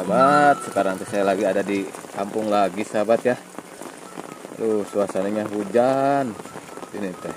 sahabat, sekarang saya lagi ada di kampung lagi sahabat ya. Suasananya hujan. Ini teh.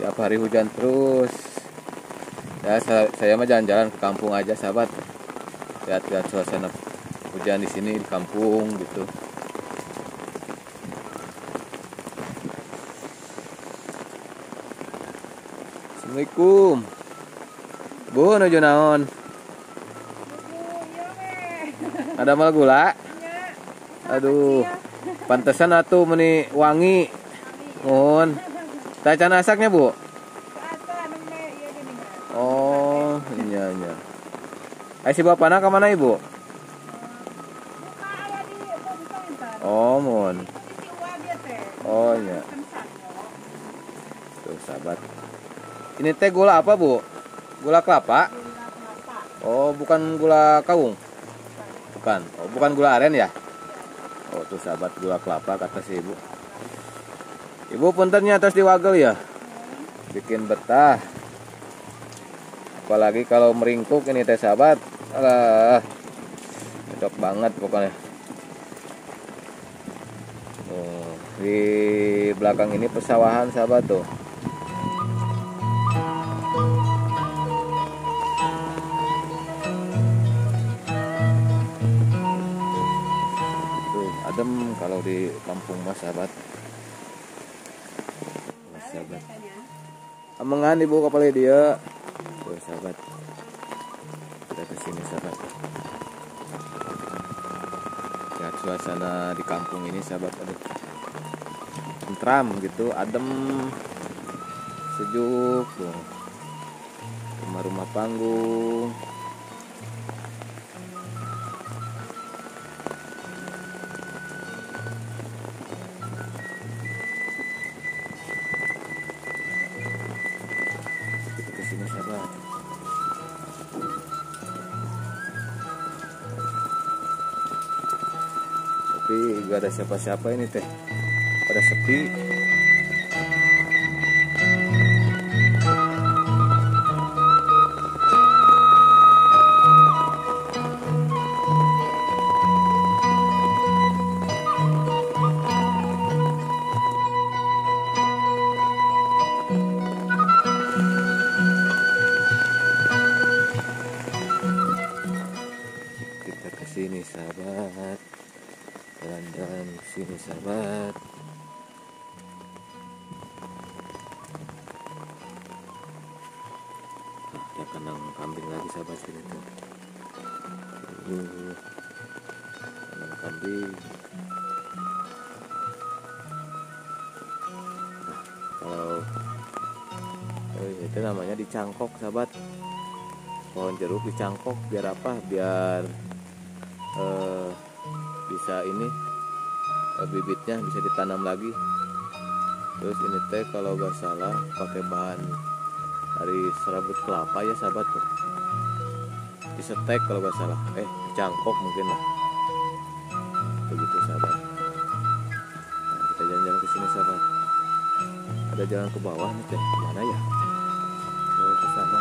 Tiap hari hujan terus. Ya saya mah jalan-jalan ke kampung aja sahabat. Lihat-lihat suasana hujan di sini di kampung gitu. Assalamualaikum. Bu, nuju naon? Ada mal gula? Aduh, pantesan atuh meni wangi. Mohon. Tacan asaknya, Bu? Oh, iya. Ayo si bapana ke mana, Ibu? Oh, mohon. Oh, iya. Tuh, sahabat. Ini teh gula apa, Bu? Gula kelapa? Oh, bukan gula kawung? Bukan. Oh, bukan gula aren ya? Oh, tuh sahabat, gula kelapa kata si Ibu. Ibu puntennya atas diwagel ya? Bikin betah. Apalagi kalau meringkuk ini teh sahabat. Alah, cocok banget pokoknya. Oh, di belakang ini pesawahan sahabat tuh. Adem kalau di kampung mas sahabat. Sahabat. Amengan ibu kapalnya dia. Tuh sahabat. Kita kesini sahabat. Lihat suasana di kampung ini sahabat. Aduh. Tentram gitu, adem, sejuk tuh. Rumah-rumah panggung. Sini sahabat. Tapi gak ada siapa-siapa ini teh. Pada sepi. Sini sahabat, jalan-jalan sini sahabat. Ada kandang kambing lagi sahabat sini tuh. Kandang kambing. Nah, kalau itu namanya dicangkok sahabat. Pohon jeruk dicangkok biar apa? Biar bisa ini bibitnya bisa ditanam lagi. Terus ini teh kalau gak salah pakai bahan dari serabut kelapa ya sahabat tuh. Disetek kalau gak salah, dicangkok mungkin lah. Begitu sahabat. Nah, kita jalan-jalan ke sini sahabat. Ada jalan ke bawah nih teh, kemana ya? Oh, ke sana.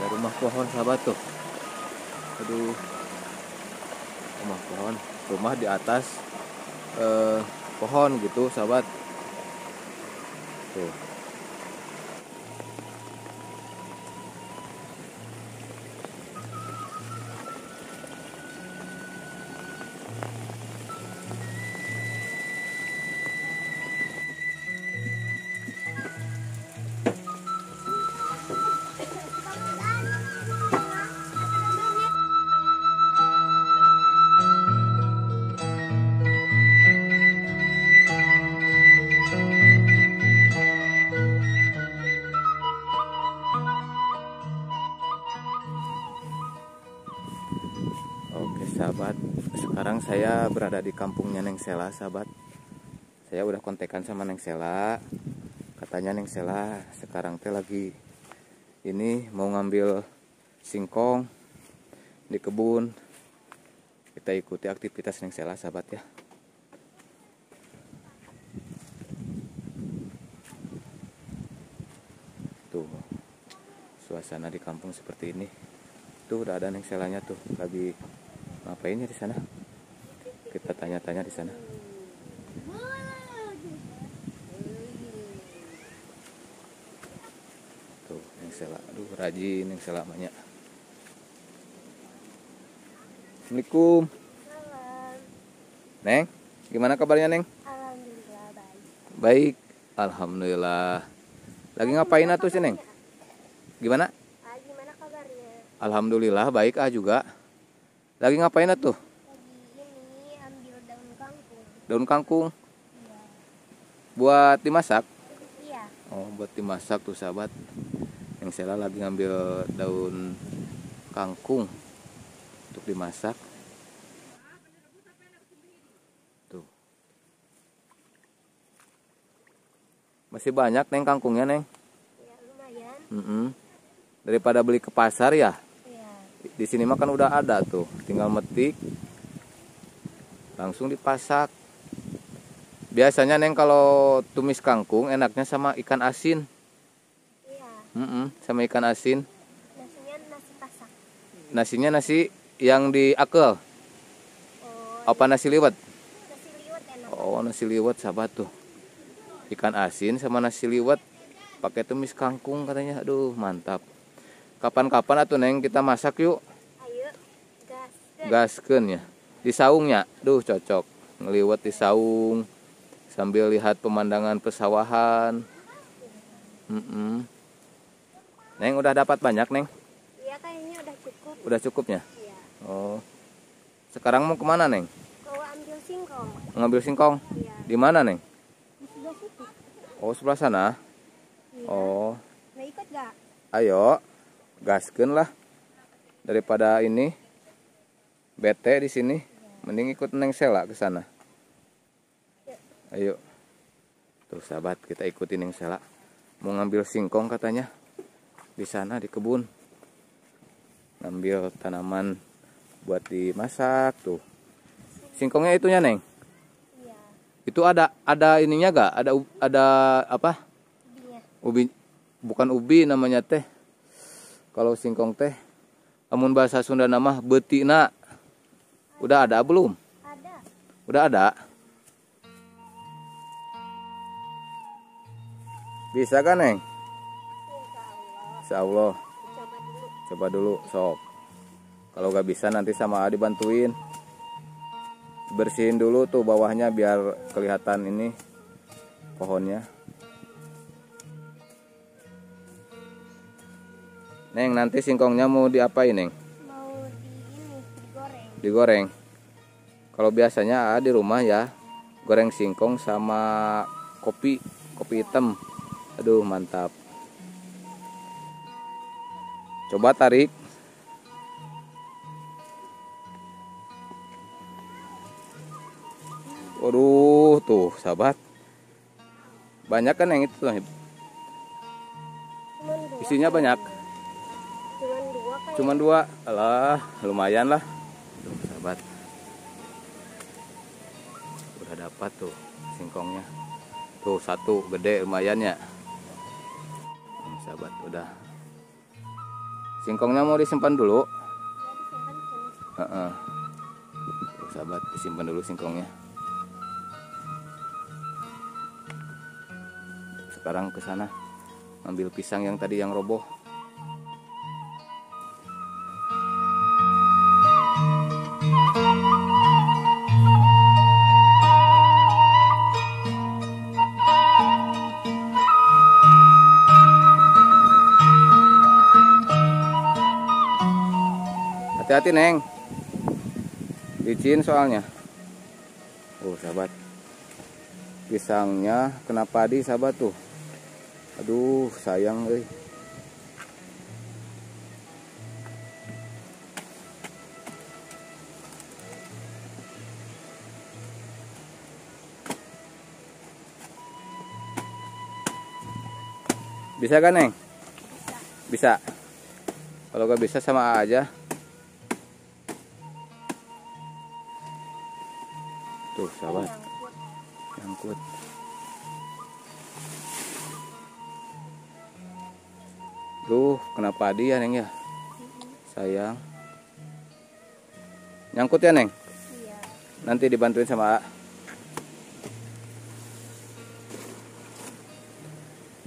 Rumah pohon sahabat tuh. Aduh, rumah pohon, rumah di atas pohon gitu sahabat tuh. sahabat, sekarang saya berada di kampungnya Neng Sela, sahabat. Saya udah kontekan sama Neng Sela. Katanya Neng Sela sekarang teh lagi ini mau ngambil singkong di kebun. Kita ikuti aktivitas Neng Sela, sahabat ya. Tuh, suasana di kampung seperti ini. Tuh udah ada Neng Selanya tuh, lagi ngapain ya di sana? Kita tanya-tanya di sana. Tuh Neng Sela, aduh rajin Neng Sela banyak. Assalamualaikum. Neng, gimana kabarnya Neng? Alhamdulillah baik. Baik, alhamdulillah. Lagi ngapain atuh sih Neng? Gimana? Gimana kabarnya? Alhamdulillah baik juga. Lagi ngapain atuh? Lagi ini ambil daun kangkung. Daun kangkung. Iya. Buat dimasak? Iya. Oh, buat dimasak tuh sahabat. Yang Sela lagi ngambil daun kangkung untuk dimasak. Tuh. Masih banyak Neng kangkungnya Neng. Ya lumayan. Daripada beli ke pasar ya. Iya. Di sini mah kan udah ada tuh, tinggal metik langsung dipasak. Biasanya Neng kalau tumis kangkung enaknya sama ikan asin. Iya. Sama ikan asin. Nasinya nasi pasak. Nasinya nasi yang diakel. Oh. Apa nasi liwet? Nasi liwet enak. Oh, nasi liwet sahabat tuh. Ikan asin sama nasi liwet pakai tumis kangkung katanya. Aduh, mantap. Kapan-kapan atuh Neng kita masak yuk. Ayo. Gas. Gaskeun ya. Di saungnya. Duh, cocok. Ngeliwet di saung sambil lihat pemandangan pesawahan. Neng udah dapat banyak Neng? Iya kayaknya udah cukup. Udah cukupnya? Iya. Oh. Sekarang mau kemana Neng? Mau ambil singkong. Ngambil singkong? Iya. Di mana Neng? Di sebelah situ. Oh, sebelah sana. Iya. Oh. Mau ikut gak? Ayo. Gaskeun lah. Daripada ini bete di sini, mending ikut Neng Sela ke sana. Ayo. Tuh sahabat, kita ikutin Neng Sela. Mau ngambil singkong katanya. Di sana di kebun. Ngambil tanaman buat dimasak tuh. Singkongnya itunya Neng. Iya. Itu ada ininya gak? Ada apa? Ubinya. Ubi, bukan ubi namanya teh. Kalau singkong teh, amun bahasa Sunda nama betina. Udah ada belum? Ada. Udah ada. Bisa kan Neng? Insya Allah. Insya Allah. Coba dulu. Coba dulu sok. Kalau gak bisa nanti sama Adi bantuin. Bersihin dulu tuh bawahnya biar kelihatan ini pohonnya. Neng, nanti singkongnya mau diapain Neng? Mau digoreng. Digoreng. Kalau biasanya di rumah ya goreng singkong sama kopi hitam. Aduh mantap. Coba tarik. Waduh tuh sahabat. Banyak kan yang itu tuh. Isinya banyak. Cuman dua. Alah, lumayan lah. Tuh, sahabat. Udah dapat tuh singkongnya. Tuh satu gede lumayan ya. Sahabat udah. Singkongnya mau disimpan dulu. Tuh, sahabat disimpan dulu singkongnya. Sekarang ke sana ambil pisang yang tadi yang roboh. Hati-hati Neng, licin soalnya. Oh sahabat, pisangnya kena padi sahabat tuh. Aduh sayang euy. Bisa kan Neng? Bisa. Bisa. Kalau gak bisa sama A aja. Tuh sahabat, Nyangkut. nyangkut. Duh, kenapa dia Neng ya? Sayang. Nyangkut ya Neng? Iya. Nanti dibantuin sama A.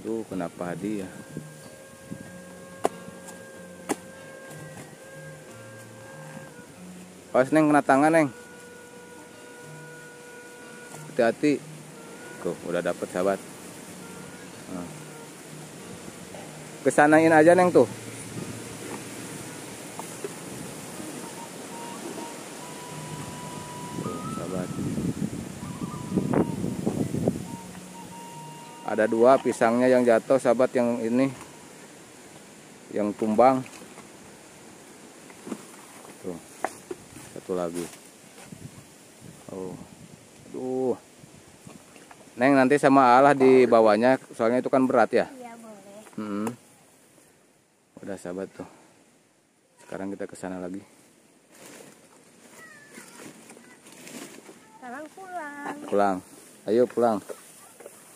Duh, kenapa dia? Awas Neng, kena tangan Neng. Hati-hati. Tuh, udah dapet sahabat. Nah. Kesanain aja Neng tuh. Tuh, sahabat. Ada 2 pisangnya yang jatuh sahabat, yang ini yang tumbang. Tuh. Satu lagi. Oh. Aduh. Neng, nanti sama Allah di bawahnya, soalnya itu kan berat ya. Iya boleh. Udah sahabat tuh. Sekarang kita ke sana lagi. Sekarang pulang. Pulang. Ayo pulang.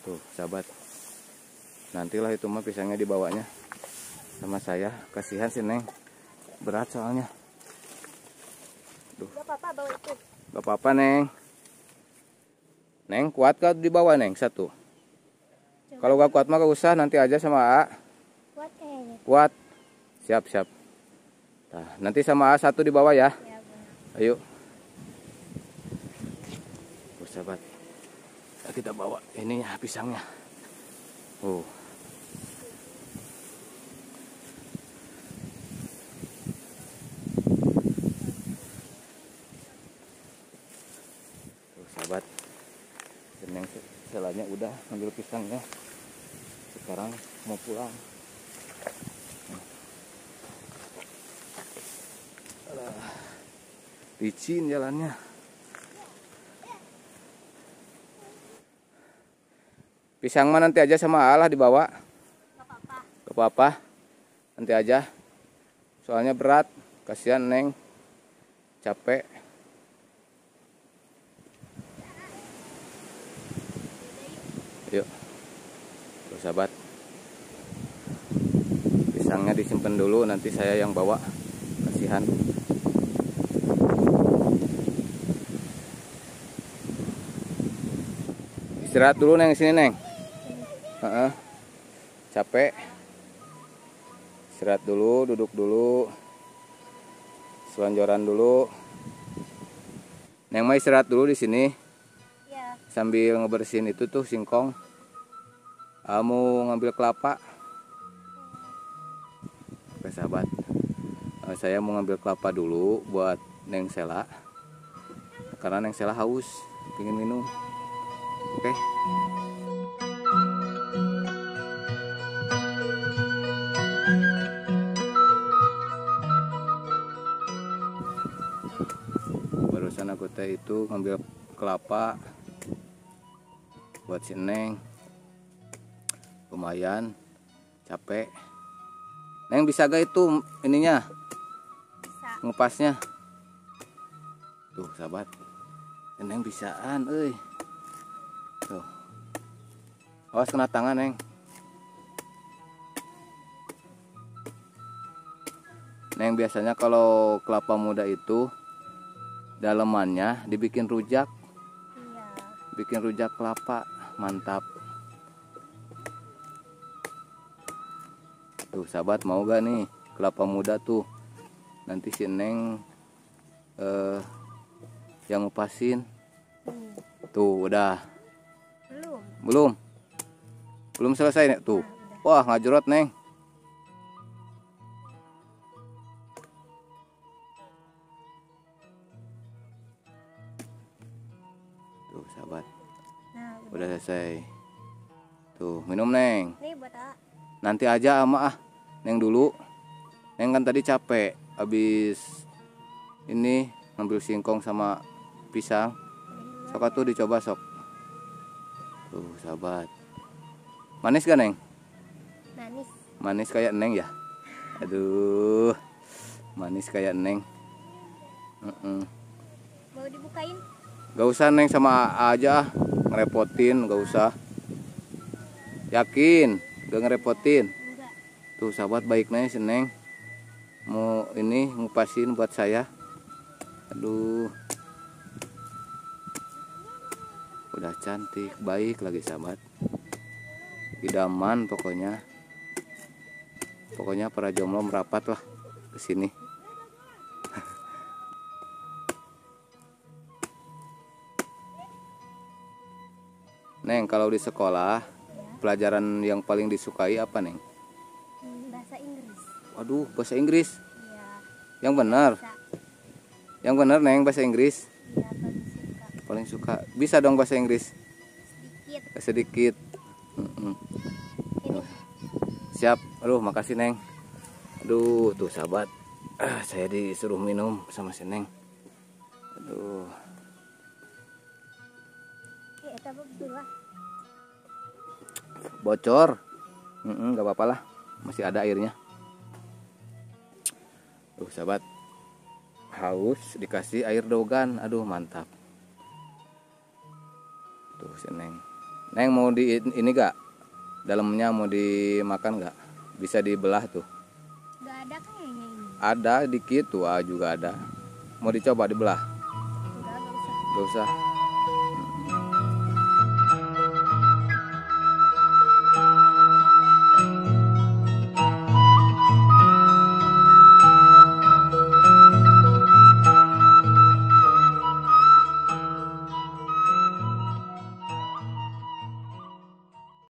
Tuh sahabat. Nantilah itu mah pisangnya dibawanya sama saya. Kasihan sih Neng. Berat soalnya. Gak apa-apa bawa itu. Gak apa-apa Neng. Neng kuat gak dibawa Neng? Satu. Kalau gak kuat mah gak usah, nanti aja sama A. Kuat kayaknya. Kuat. Siap siap. Nah, nanti sama A satu dibawa ya. Ya benar. Ayo. Tuh sahabat. Kita bawa ininya, pisangnya. Tuh sahabat. Neng selanya udah ambil pisangnya. Sekarang mau pulang. Licin jalannya. Pisang mah nanti aja sama Allah dibawa. Gak apa-apa. Gak apa-apa. Nanti aja. Soalnya berat. Kasihan Neng. Capek. Yuk. Tuh sahabat. Pisangnya disimpan dulu, nanti saya yang bawa. Kasihan. Istirahat dulu Neng, sini Neng. Capek. Istirahat dulu, duduk dulu. Selonjoran dulu. Neng mau istirahat dulu di sini Iya. sambil ngebersihin itu tuh singkong. Kamu ngambil kelapa. Oke sahabat. Saya mau ngambil kelapa dulu buat Neng Sela. Karena Neng Sela haus, pengen minum. Oke. Barusan aku teh itu ngambil kelapa buat si Neng. Lumayan capek. Neng bisa gak itu ininya Bisa. ngepasnya? Tuh sahabat. Neng bisaan euy. Tuh. Awas kena tangan Neng. Neng biasanya kalau kelapa muda itu dalemannya dibikin rujak. Iya. Bikin rujak kelapa, mantap. Tuh sahabat, mau gak nih kelapa muda tuh? Nanti si Neng yang ngepasin. Tuh udah. Belum. Belum selesai nih tuh. Nah, udah. Wah ngajrot Neng. Tuh sahabat, Nah, udah selesai. Tuh minum Neng. Ini buat A. Nanti aja ama ah. Neng dulu. Neng kan tadi capek habis ini ngambil singkong sama pisang. Sok atuh dicoba sok. Tuh sahabat. Manis gak Neng? Manis. Manis kayak Neng ya. Aduh, manis kayak Neng. Mau dibukain? Gak usah Neng, sama aja, ngerepotin, gak usah. Yakin, gak ngerepotin. Enggak. Tuh sahabat, baiknya si Neng mau ini ngupasin buat saya. Aduh, udah cantik, baik lagi sahabat. Idaman pokoknya. Pokoknya para jomblo merapat lah ke sini. Neng, kalau di sekolah Ya. pelajaran yang paling disukai apa, Neng? Bahasa Inggris. Waduh, bahasa Inggris. Iya. Yang benar. Bisa. Yang benar, Neng, bahasa Inggris. Iya, paling suka. Paling suka. Bisa dong bahasa Inggris? Sedikit. Sedikit. Ini. Siap. Aduh, makasih, Neng. Aduh, tuh sahabat. Saya disuruh minum sama si Neng. Aduh. Eta betul lah. Bocor. Gak apa-apa lah. Masih ada airnya. Tuh sahabat. Haus dikasih air dogan. Aduh, mantap. Tuh si Neng. Neng mau di ini gak? Dalamnya mau dimakan gak? Bisa dibelah tuh. Gak ada kayaknya ini. Ada dikit tuh, juga ada. Mau dicoba dibelah? Enggak usah. Gak usah.